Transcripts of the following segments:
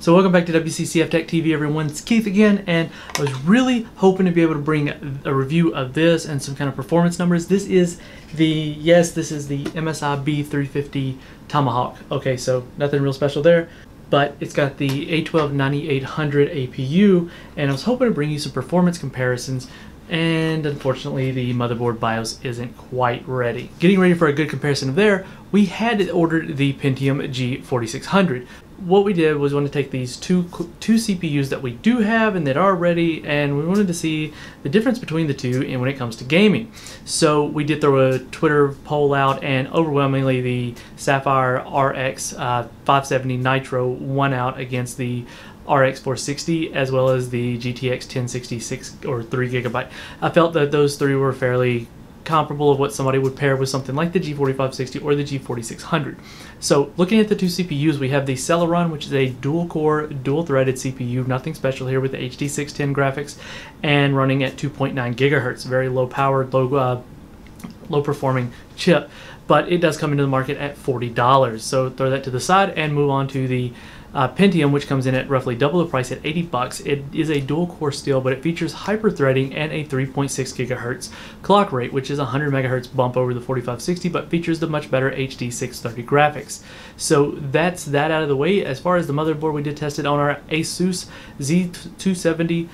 So welcome back to WCCF Tech TV, everyone. It's Keith again, and I was really hoping to be able to bring a review of this and some kind of performance numbers. This is the MSI B350 Tomahawk. Okay, so nothing real special there, but it's got the A129800 APU, and I was hoping to bring you some performance comparisons, and unfortunately the motherboard BIOS isn't quite ready. Getting ready for a good comparison of there, we had ordered the Pentium G4600. What we did was want to take these two CPUs that we do have and that are ready, and we wanted to see the difference between the two and when it comes to gaming. So we did throw a Twitter poll out, and overwhelmingly the Sapphire RX 570 Nitro won out against the RX 460 as well as the GTX 1066 or 3GB. I felt that those three were fairly comparable of what somebody would pair with something like the G4560 or the G4600. So looking at the two CPUs, we have the Celeron, which is a dual-core, dual-threaded CPU, nothing special here, with the HD610 graphics and running at 2.9 gigahertz, very low-powered, low-performing chip, but it does come into the market at $40. So throw that to the side and move on to the Pentium, which comes in at roughly double the price at $80. It is a dual core still, but it features hyper-threading and a 3.6 gigahertz clock rate, which is a 100 megahertz bump over the 4560, but features the much better HD630 graphics. So that's that out of the way. As far as the motherboard, we did test it on our ASUS Z270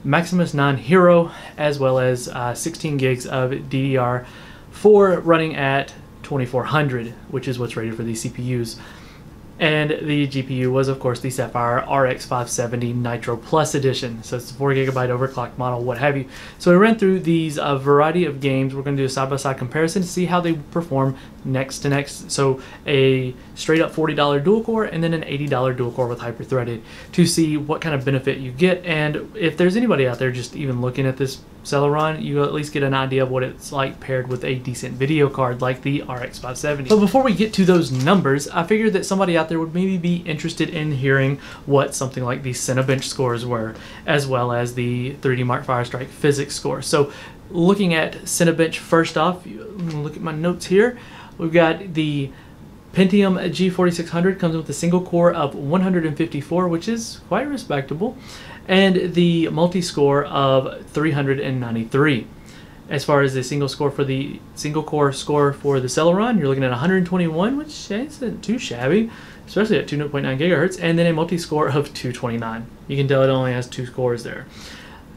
Maximus 9 Hero, as well as 16 gigs of DDR4 running at 2400, which is what's rated for these CPUs. And the GPU was, of course, the Sapphire RX 570 Nitro Plus Edition. So it's a 4GB overclocked model, what have you. So we ran through these variety of games. We're going to do a side-by-side comparison to see how they perform next to next. So a straight-up $40 dual-core and then an $80 dual-core with hyper-threaded, to see what kind of benefit you get. And if there's anybody out there just even looking at this Celeron, you at least get an idea of what it's like paired with a decent video card like the RX 570. So before we get to those numbers, I figured that somebody out there would maybe be interested in hearing what something like the Cinebench scores were, as well as the 3D Mark Firestrike physics score. So looking at Cinebench first off, look at my notes here. We've got the Pentium G4600 comes with a single core of 154, which is quite respectable, and the multi-score of 393. As far as the single core score for the Celeron, you're looking at 121, which isn't too shabby, especially at 2.9 gigahertz, and then a multi-score of 229. You can tell it only has two scores there.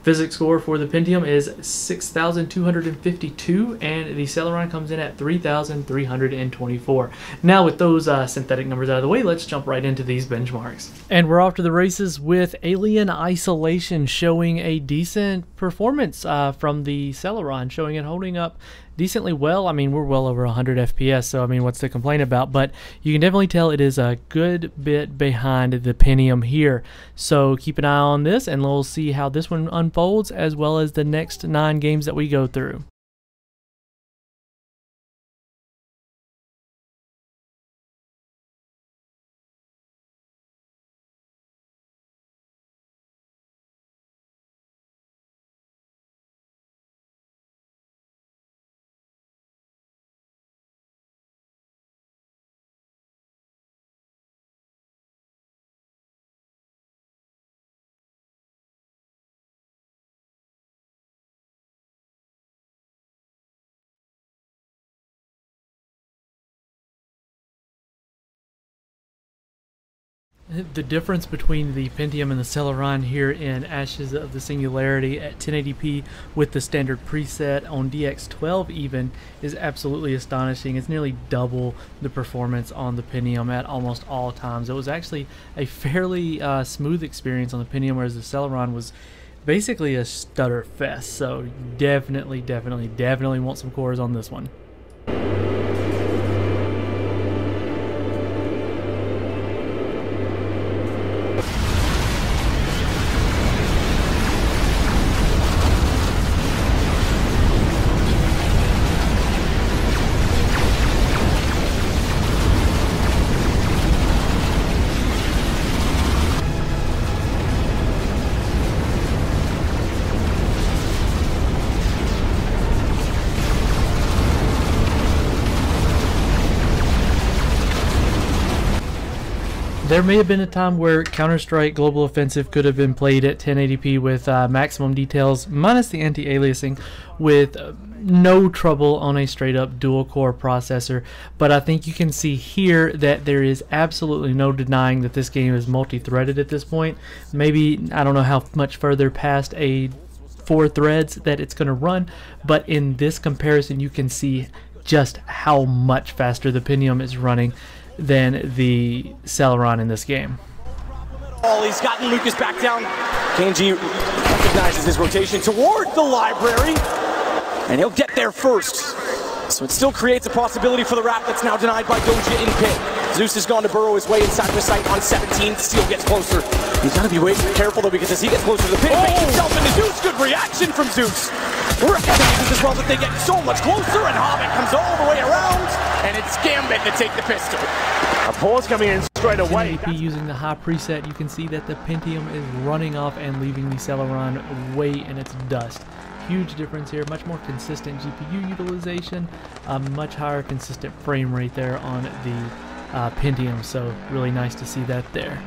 Physics score for the Pentium is 6,252, and the Celeron comes in at 3,324. Now, with those synthetic numbers out of the way, let's jump right into these benchmarks. And we're off to the races with Alien Isolation showing a decent performance from the Celeron, showing it holding up decently well. I mean, we're well over 100 FPS, so I mean, what's to complain about? But you can definitely tell it is a good bit behind the Pentium here. So keep an eye on this, and we'll see how this one unfolds, as well as the next 9 games that we go through. The difference between the Pentium and the Celeron here in Ashes of the Singularity at 1080p with the standard preset on DX12 even is absolutely astonishing. It's nearly double the performance on the Pentium at almost all times. It was actually a fairly smooth experience on the Pentium, whereas the Celeron was basically a stutter fest. So definitely want some cores on this one. There may have been a time where Counter-Strike Global Offensive could have been played at 1080p with maximum details, minus the anti-aliasing, with no trouble on a straight-up dual-core processor. But I think you can see here that there is absolutely no denying that this game is multi-threaded at this point. Maybe, I don't know how much further past a 4 threads that it's going to run, but in this comparison you can see just how much faster the Pentium is running than the Celeron in this game. Oh, he's gotten Lucas back down. Kanji recognizes his rotation toward the library, and he'll get there first. So it still creates a possibility for the wrap that's now denied by Doja in pit. Zeus has gone to burrow his way inside the site on 17. Steel gets closer. He's got to be way careful though, because as he gets closer to the pit, he makes himself into Zeus. Good reaction from Zeus. Recognizes as well that they get so much closer, and Hobbit comes all the way around, and it's Gambit to take the pistol. A pause coming in straight away. Using the high preset, you can see that the Pentium is running off and leaving the Celeron way in its dust. Huge difference here, much more consistent GPU utilization, much higher consistent frame rate there on the Pentium, so really nice to see that there.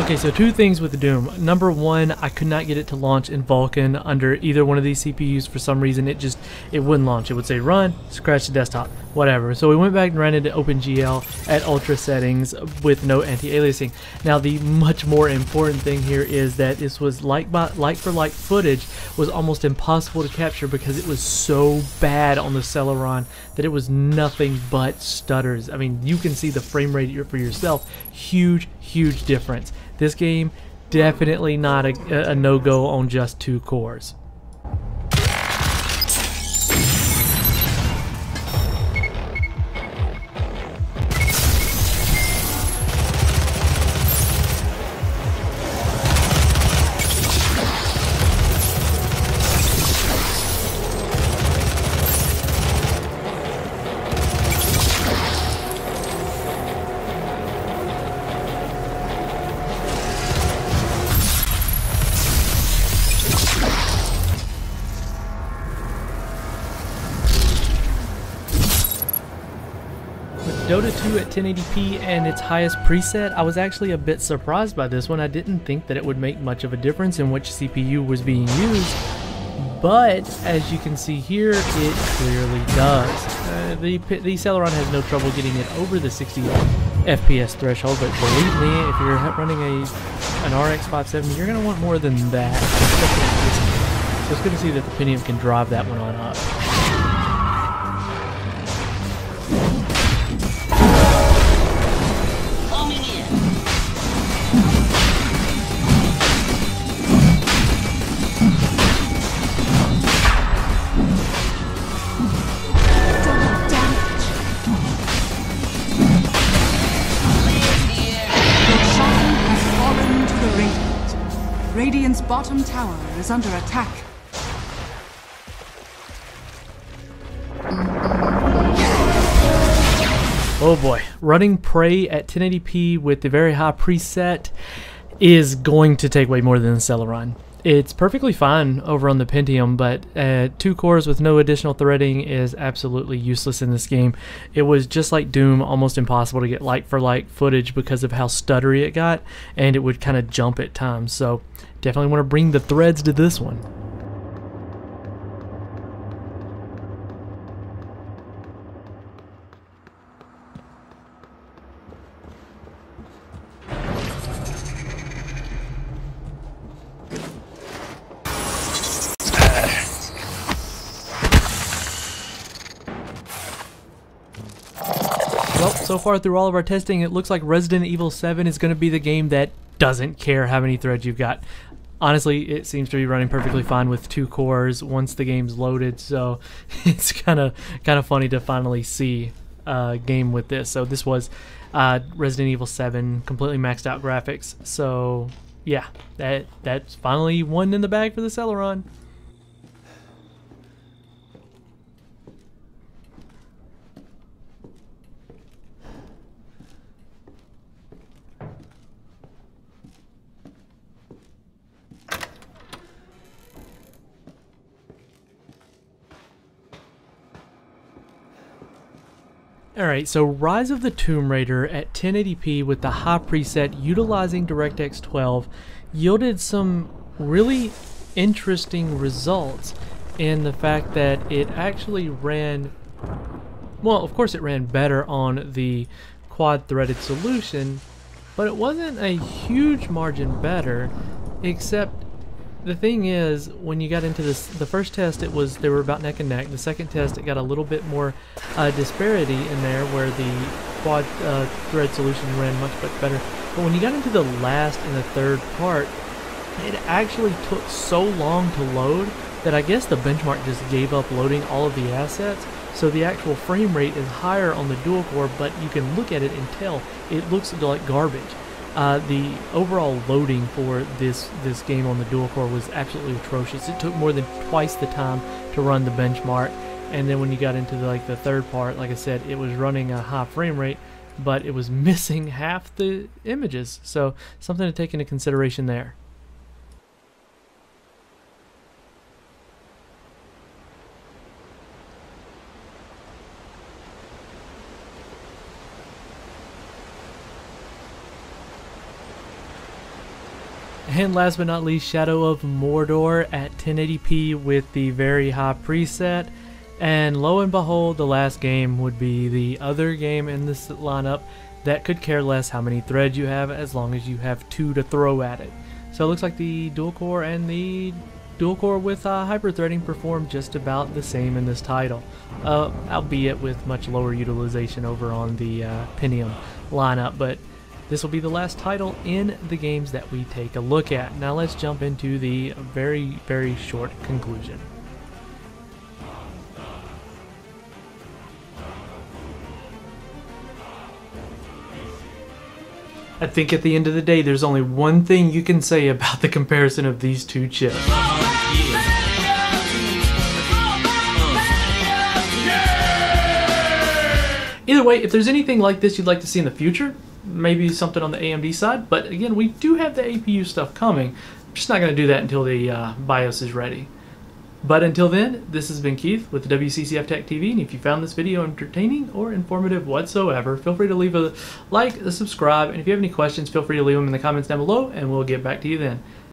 Okay, so two things with the Doom. Number one, I could not get it to launch in Vulkan under either one of these CPUs for some reason. It wouldn't launch. It would say run, scratch the desktop, whatever. So we went back and ran it at OpenGL at ultra settings with no anti-aliasing. Now the much more important thing here is that this was like for like footage was almost impossible to capture because it was so bad on the Celeron that it was nothing but stutters. I mean, you can see the frame rate for yourself. Huge difference. This game, definitely not a no-go on just 2 cores. Dota 2 at 1080p and its highest preset, I was actually a bit surprised by this one. I didn't think that it would make much of a difference in which CPU was being used, but as you can see here, it clearly does. The Celeron has no trouble getting it over the 60 FPS threshold, but believe me, if you're running an RX 570, you're going to want more than that. So it's good to see that the Pentium can drive that one on up. Radiant's bottom tower is under attack. Oh boy, running Prey at 1080p with the very high preset is going to take way more than the Celeron. It's perfectly fine over on the Pentium, but 2 cores with no additional threading is absolutely useless in this game. It was just like Doom, almost impossible to get like-for-like footage because of how stuttery it got, and it would kind of jump at times. So definitely want to bring the threads to this one. Well, so far through all of our testing, it looks like Resident Evil 7 is going to be the game that doesn't care how many threads you've got. Honestly, it seems to be running perfectly fine with 2 cores once the game's loaded, so it's kind of funny to finally see a game with this. So this was Resident Evil 7, completely maxed out graphics. So yeah, that's finally one in the bag for the Celeron. Alright, so Rise of the Tomb Raider at 1080p with the high preset utilizing DirectX 12 yielded some really interesting results in the fact that it actually ran, well, of course it ran better on the quad-threaded solution, but it wasn't a huge margin better, except the thing is, when you got into this, the first test, they were about neck and neck. The second test, it got a little bit more disparity in there, where the quad thread solution ran much better. But when you got into the last and the third part, it actually took so long to load that I guess the benchmark just gave up loading all of the assets. So the actual frame rate is higher on the dual core, but you can look at it and tell it looks like garbage. The overall loading for this game on the dual core was absolutely atrocious. It took more than twice the time to run the benchmark, and then when you got into the third part, like I said, it was running a high frame rate, but it was missing half the images. So something to take into consideration there. And last but not least, Shadow of Mordor at 1080p with the very high preset. And lo and behold, the last game would be the other game in this lineup that could care less how many threads you have as long as you have 2 to throw at it. So it looks like the dual core and the dual core with hyper-threading perform just about the same in this title, albeit with much lower utilization over on the Pentium lineup. But this will be the last title in the games that we take a look at. Now let's jump into the very, very short conclusion. I think at the end of the day, there's only one thing you can say about the comparison of these two chips. Either way, if there's anything like this you'd like to see in the future, maybe something on the AMD side, but again, we do have the APU stuff coming. I'm just not going to do that until the BIOS is ready. But until then, this has been Keith with WCCF Tech TV, and if you found this video entertaining or informative whatsoever, feel free to leave a like, a subscribe, and if you have any questions, feel free to leave them in the comments down below, and we'll get back to you then.